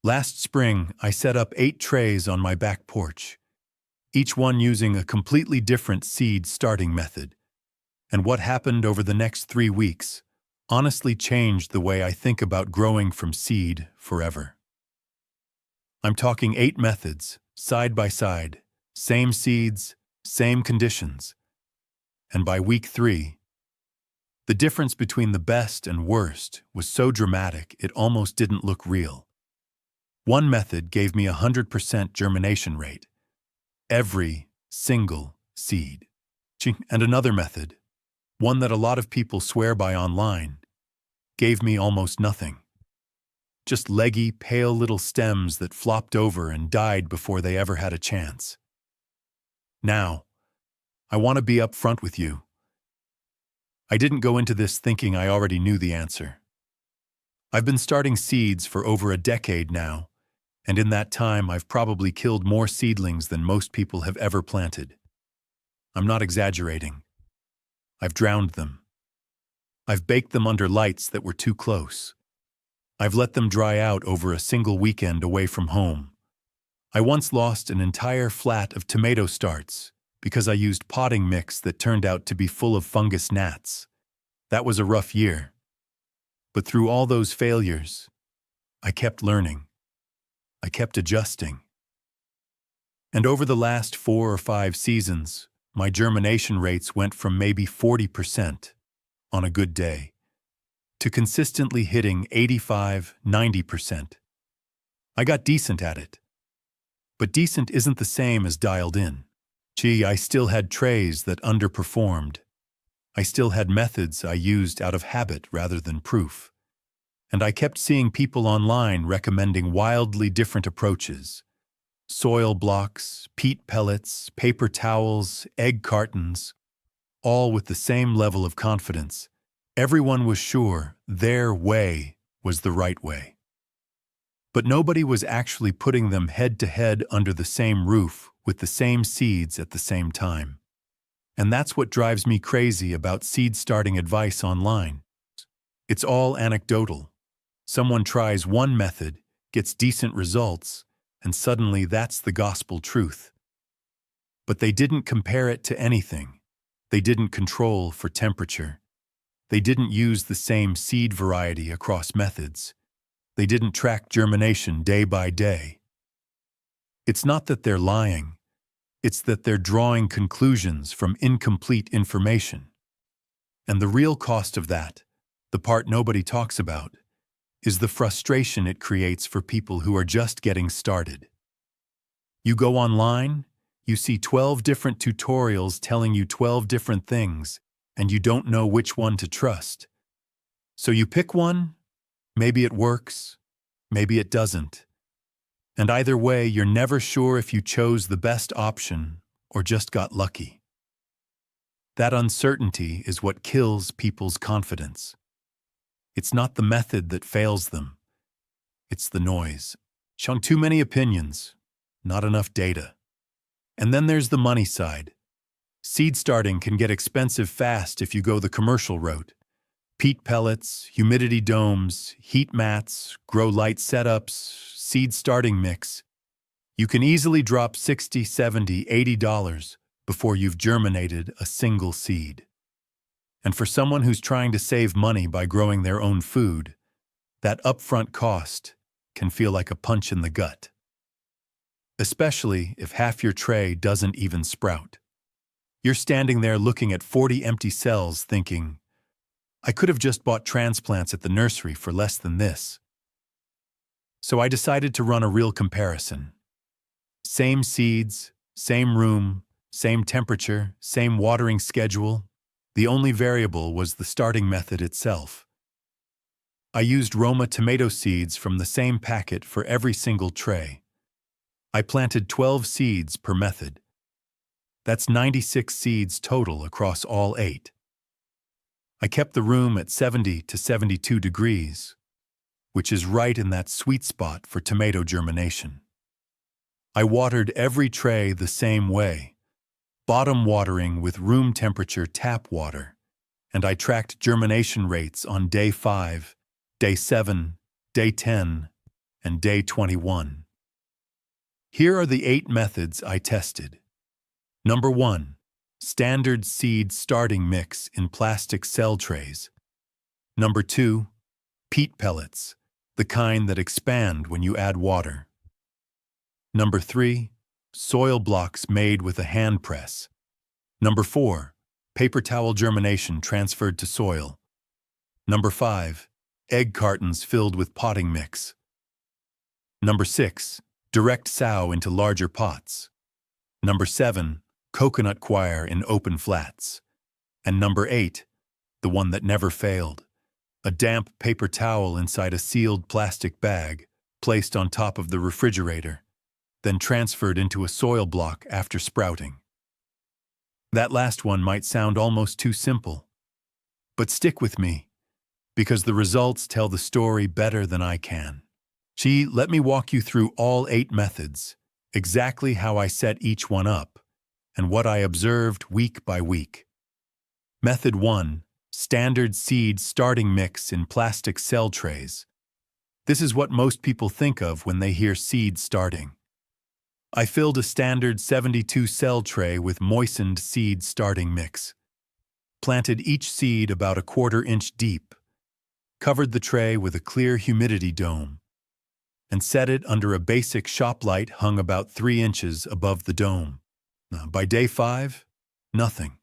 Last spring, I set up 8 trays on my back porch, each one using a completely different seed starting method. And what happened over the next 3 weeks honestly changed the way I think about growing from seed forever. I'm talking 8 methods, side by side, same seeds, same conditions. And by week 3, the difference between the best and worst was so dramatic it almost didn't look real. One method gave me 100% germination rate, every single seed. And another method, one that a lot of people swear by online, gave me almost nothing. Just leggy, pale little stems that flopped over and died before they ever had a chance. Now, I want to be upfront with you. I didn't go into this thinking I already knew the answer. I've been starting seeds for over a decade now, and in that time I've probably killed more seedlings than most people have ever planted. I'm not exaggerating. I've drowned them. I've baked them under lights that were too close. I've let them dry out over a single weekend away from home. I once lost an entire flat of tomato starts because I used potting mix that turned out to be full of fungus gnats. That was a rough year. But through all those failures, I kept learning. I kept adjusting. And over the last 4 or 5 seasons, my germination rates went from maybe 40% on a good day to consistently hitting 85–90%. I got decent at it. But decent isn't the same as dialed in. I still had trays that underperformed. I still had methods I used out of habit rather than proof. And I kept seeing people online recommending wildly different approaches. Soil blocks, peat pellets, paper towels, egg cartons, all with the same level of confidence. Everyone was sure their way was the right way. But nobody was actually putting them head to head under the same roof with the same seeds at the same time. And that's what drives me crazy about seed starting advice online. It's all anecdotal. Someone tries one method, gets decent results, and suddenly that's the gospel truth. But they didn't compare it to anything. They didn't control for temperature. They didn't use the same seed variety across methods. They didn't track germination day by day. It's not that they're lying. It's that they're drawing conclusions from incomplete information. And the real cost of that, the part nobody talks about, is the frustration it creates for people who are just getting started. You go online, you see 12 different tutorials telling you 12 different things, and you don't know which one to trust. So you pick one, maybe it works, maybe it doesn't. And either way, you're never sure if you chose the best option or just got lucky. That uncertainty is what kills people's confidence. It's not the method that fails them. It's the noise. Too many opinions, not enough data. And then there's the money side. Seed starting can get expensive fast if you go the commercial route. Peat pellets, humidity domes, heat mats, grow light setups, seed starting mix. You can easily drop $60, $70, $80 before you've germinated a single seed. And for someone who's trying to save money by growing their own food, that upfront cost can feel like a punch in the gut. Especially if half your tray doesn't even sprout. You're standing there looking at 40 empty cells thinking, I could have just bought transplants at the nursery for less than this. So I decided to run a real comparison. Same seeds, same room, same temperature, same watering schedule. The only variable was the starting method itself. I used Roma tomato seeds from the same packet for every single tray. I planted 12 seeds per method. That's 96 seeds total across all 8. I kept the room at 70 to 72 degrees, which is right in that sweet spot for tomato germination. I watered every tray the same way, bottom watering with room temperature tap water, and I tracked germination rates on day 5, day 7, day 10, and day 21. Here are the 8 methods I tested. Number 1. Standard seed starting mix in plastic cell trays. Number 2. Peat pellets, the kind that expand when you add water. Number 3. Soil blocks made with a hand press. Number 4. Paper towel germination transferred to soil. Number 5. Egg cartons filled with potting mix. Number 6. Direct sow into larger pots. Number 7. Coconut coir in open flats. And number 8, the one that never failed, a damp paper towel inside a sealed plastic bag, placed on top of the refrigerator, then transferred into a soil block after sprouting. That last one might sound almost too simple, but stick with me, because the results tell the story better than I can. Let me walk you through all 8 methods, exactly how I set each one up, and what I observed week by week. Method 1. Standard seed starting mix in plastic cell trays. This is what most people think of when they hear seed starting. I filled a standard 72 cell tray with moistened seed starting mix, planted each seed about a 1/4 inch deep, covered the tray with a clear humidity dome, and set it under a basic shop light hung about 3 inches above the dome. By day 5, nothing.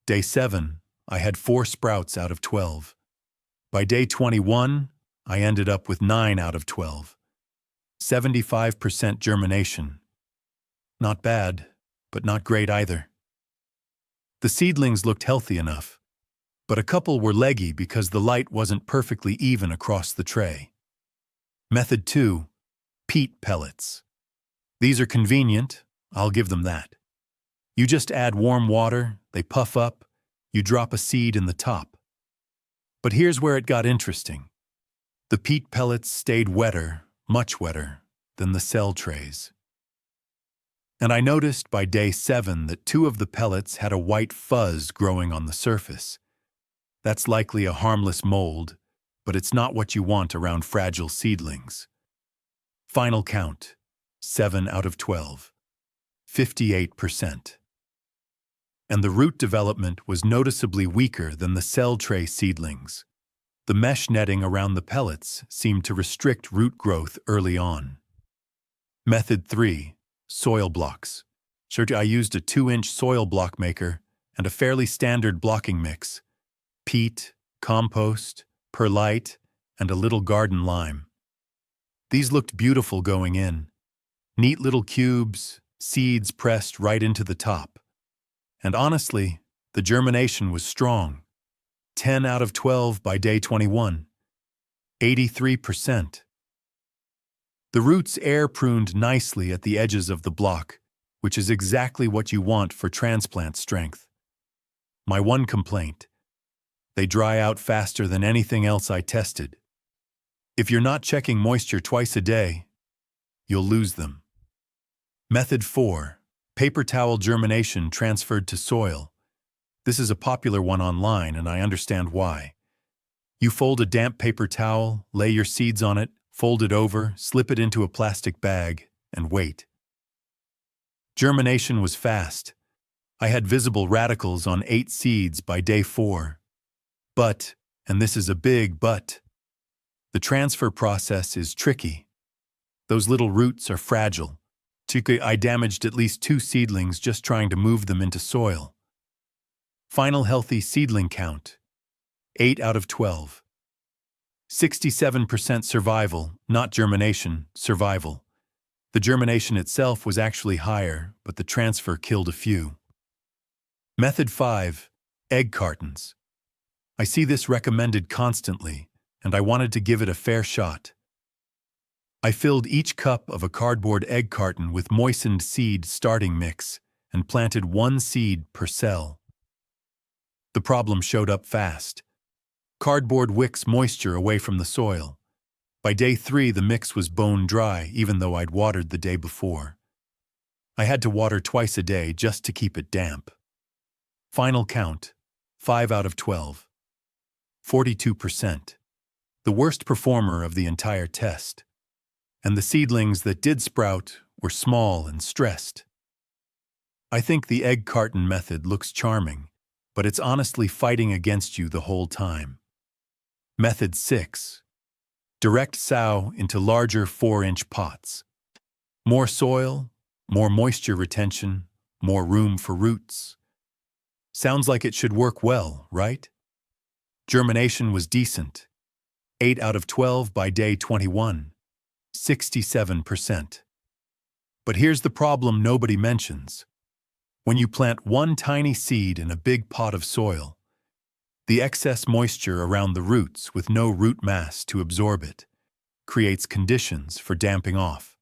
Day 7, I had 4 sprouts out of 12. By day 21, I ended up with 9 out of 12. 75% germination. Not bad, but not great either. The seedlings looked healthy enough, but a couple were leggy because the light wasn't perfectly even across the tray. Method 2. Peat pellets. These are convenient, I'll give them that. You just add warm water, they puff up, you drop a seed in the top. But here's where it got interesting. The peat pellets stayed wetter, much wetter, than the cell trays. And I noticed by day 7 that 2 of the pellets had a white fuzz growing on the surface. That's likely a harmless mold, but it's not what you want around fragile seedlings. Final count, 7 out of 12. 58%. And the root development was noticeably weaker than the cell tray seedlings. The mesh netting around the pellets seemed to restrict root growth early on. Method 3. Soil blocks. I used a 2-inch soil block maker and a fairly standard blocking mix: peat, compost, perlite, and a little garden lime. These looked beautiful going in. Neat little cubes, seeds pressed right into the top. And honestly, the germination was strong. 10 out of 12 by day 21. 83%. The roots air-pruned nicely at the edges of the block, which is exactly what you want for transplant strength. My one complaint: they dry out faster than anything else I tested. If you're not checking moisture twice a day, you'll lose them. Method 4. Paper towel germination transferred to soil. This is a popular one online, and I understand why. You fold a damp paper towel, lay your seeds on it, fold it over, slip it into a plastic bag, and wait. Germination was fast. I had visible radicals on 8 seeds by day 4. But, and this is a big but, the transfer process is tricky. Those little roots are fragile. I damaged at least 2 seedlings just trying to move them into soil. Final healthy seedling count: 8 out of 12. 67% survival, not germination, survival. The germination itself was actually higher, but the transfer killed a few. Method 5. Egg cartons. I see this recommended constantly, and I wanted to give it a fair shot. I filled each cup of a cardboard egg carton with moistened seed starting mix and planted 1 seed per cell. The problem showed up fast. Cardboard wicks moisture away from the soil. By day 3, the mix was bone dry, even though I'd watered the day before. I had to water twice a day just to keep it damp. Final count: 5 out of 12. 42%. The worst performer of the entire test. and the seedlings that did sprout were small and stressed. I think the egg carton method looks charming, but it's honestly fighting against you the whole time. Method 6. Direct sow into larger 4-inch pots. More soil, more moisture retention, more room for roots. Sounds like it should work well, right? Germination was decent. 8 out of 12 by day 21. 67%. But here's the problem nobody mentions. When you plant one tiny seed in a big pot of soil, the excess moisture around the roots with no root mass to absorb it creates conditions for damping off.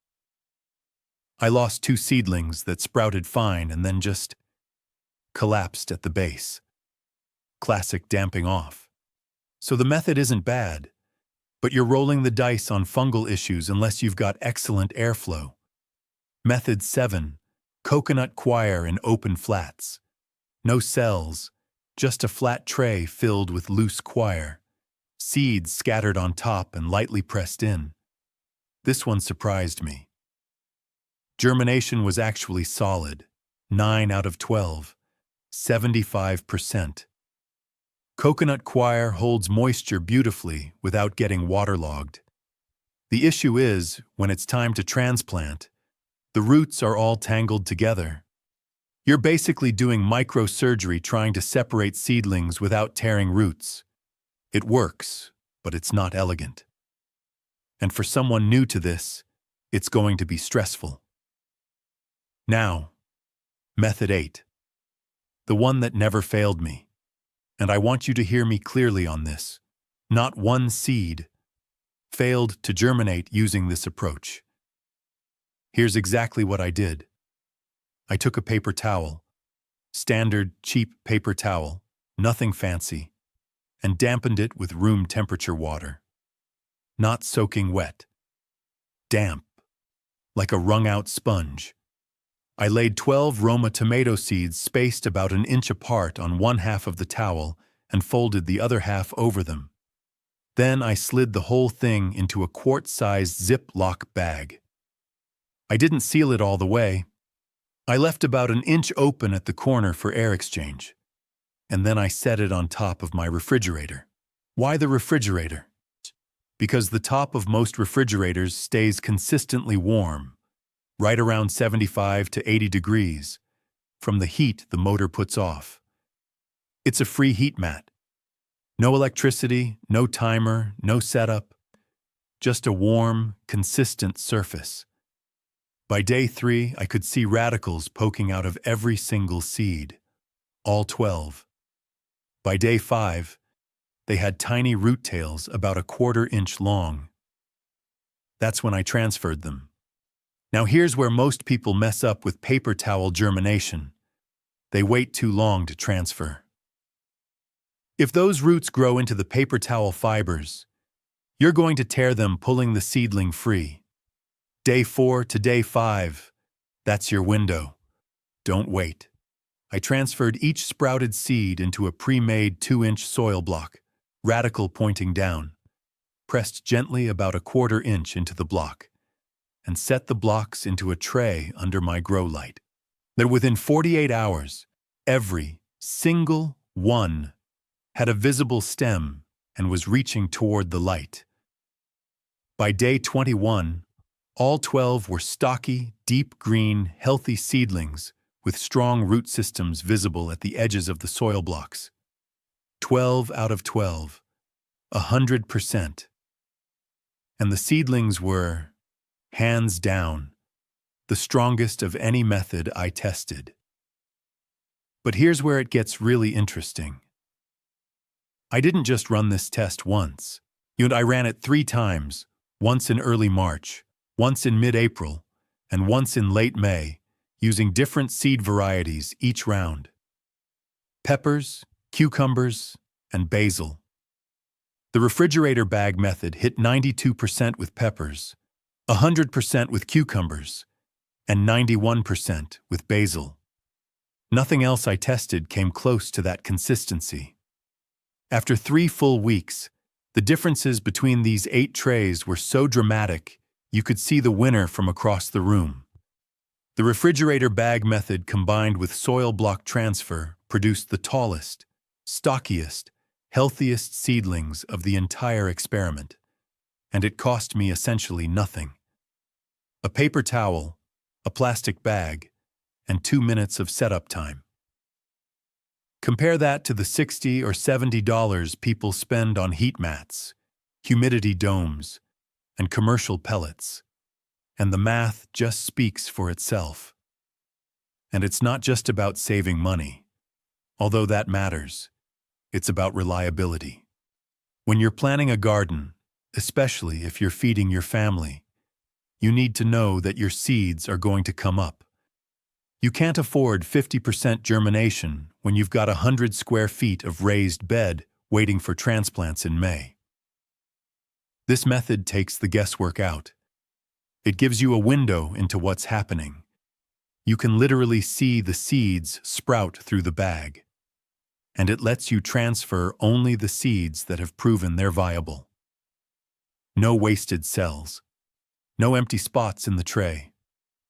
I lost 2 seedlings that sprouted fine and then just collapsed at the base. Classic damping off. So the method isn't bad, but you're rolling the dice on fungal issues unless you've got excellent airflow. Method 7. Coconut coir in open flats. No cells, just a flat tray filled with loose coir. Seeds scattered on top and lightly pressed in. This one surprised me. Germination was actually solid. 9 out of 12. 75%. Coconut coir holds moisture beautifully without getting waterlogged. The issue is, when it's time to transplant, the roots are all tangled together. You're basically doing microsurgery trying to separate seedlings without tearing roots. It works, but it's not elegant. And for someone new to this, it's going to be stressful. Now, Method 8. The one that never failed me. And I want you to hear me clearly on this. Not one seed failed to germinate using this approach. Here's exactly what I did. I took a paper towel, standard cheap paper towel, nothing fancy, and dampened it with room temperature water. Not soaking wet. Damp, like a wrung-out sponge. I laid 12 Roma tomato seeds spaced about an inch apart on one half of the towel and folded the other half over them. Then I slid the whole thing into a quart-sized Ziploc bag. I didn't seal it all the way. I left about an inch open at the corner for air exchange. And then I set it on top of my refrigerator. Why the refrigerator? Because the top of most refrigerators stays consistently warm, right around 75 to 80 degrees, from the heat the motor puts off. It's a free heat mat. No electricity, no timer, no setup. Just a warm, consistent surface. By day 3, I could see radicals poking out of every single seed, all 12. By day 5, they had tiny root tails about a 1/4 inch long. That's when I transferred them. Now here's where most people mess up with paper towel germination. They wait too long to transfer. If those roots grow into the paper towel fibers, you're going to tear them pulling the seedling free. Day 4 to day 5, that's your window. Don't wait. I transferred each sprouted seed into a pre-made 2-inch soil block, radical pointing down, pressed gently about a 1/4 inch into the block, and set the blocks into a tray under my grow light. Then within 48 hours, every single one had a visible stem and was reaching toward the light. By day 21, all 12 were stocky, deep green, healthy seedlings with strong root systems visible at the edges of the soil blocks. 12 out of 12, 100%. And the seedlings were, hands down, the strongest of any method I tested. But here's where it gets really interesting. I didn't just run this test once. I ran it 3 times, once in early March, once in mid-April, and once in late May, using different seed varieties each round. Peppers, cucumbers, and basil. The refrigerator bag method hit 92% with peppers, 100% with cucumbers, and 91% with basil. Nothing else I tested came close to that consistency. After 3 full weeks, the differences between these 8 trays were so dramatic, You could see the winner from across the room. The refrigerator bag method combined with soil block transfer produced the tallest, stockiest, healthiest seedlings of the entire experiment, and it cost me essentially nothing. A paper towel, a plastic bag, and 2 minutes of setup time. Compare that to the $60 or $70 people spend on heat mats, humidity domes, and commercial pellets, and the math just speaks for itself. And it's not just about saving money, although that matters. It's about reliability. When you're planning a garden, especially if you're feeding your family, you need to know that your seeds are going to come up. You can't afford 50% germination when you've got 100 square feet of raised bed waiting for transplants in May. This method takes the guesswork out. It gives you a window into what's happening. You can literally see the seeds sprout through the bag. And it lets you transfer only the seeds that have proven they're viable. No wasted cells. No empty spots in the tray.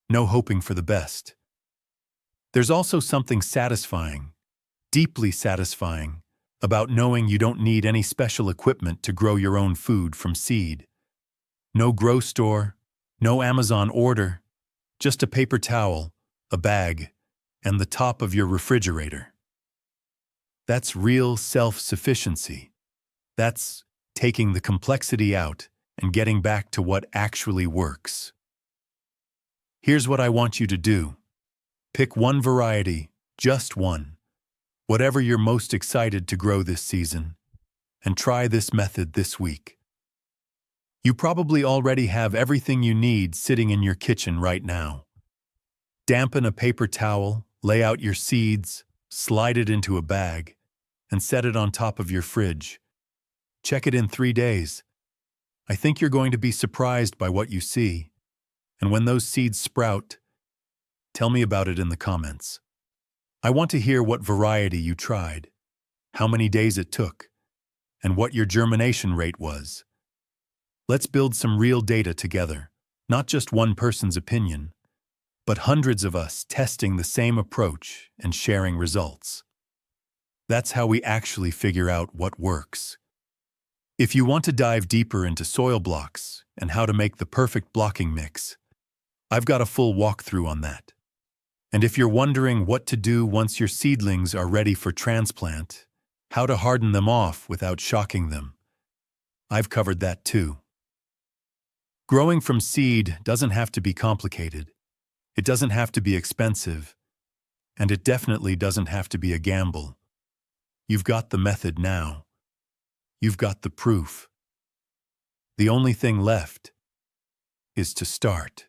No hoping for the best. There's also something satisfying, deeply satisfying, about knowing you don't need any special equipment to grow your own food from seed. No grow store, no Amazon order, just a paper towel, a bag, and the top of your refrigerator. That's real self-sufficiency. That's taking the complexity out and getting back to what actually works. Here's what I want you to do. Pick one variety, just one, whatever you're most excited to grow this season, and try this method this week. You probably already have everything you need sitting in your kitchen right now. Dampen a paper towel, lay out your seeds, slide it into a bag, and set it on top of your fridge. Check it in 3 days. I think you're going to be surprised by what you see. And when those seeds sprout, tell me about it in the comments. I want to hear what variety you tried, how many days it took, and what your germination rate was. Let's build some real data together, not just one person's opinion, but hundreds of us testing the same approach and sharing results. That's how we actually figure out what works. If you want to dive deeper into soil blocks and how to make the perfect blocking mix, I've got a full walkthrough on that. And if you're wondering what to do once your seedlings are ready for transplant, how to harden them off without shocking them, I've covered that too. Growing from seed doesn't have to be complicated. It doesn't have to be expensive. And it definitely doesn't have to be a gamble. You've got the method now. You've got the proof. The only thing left is to start.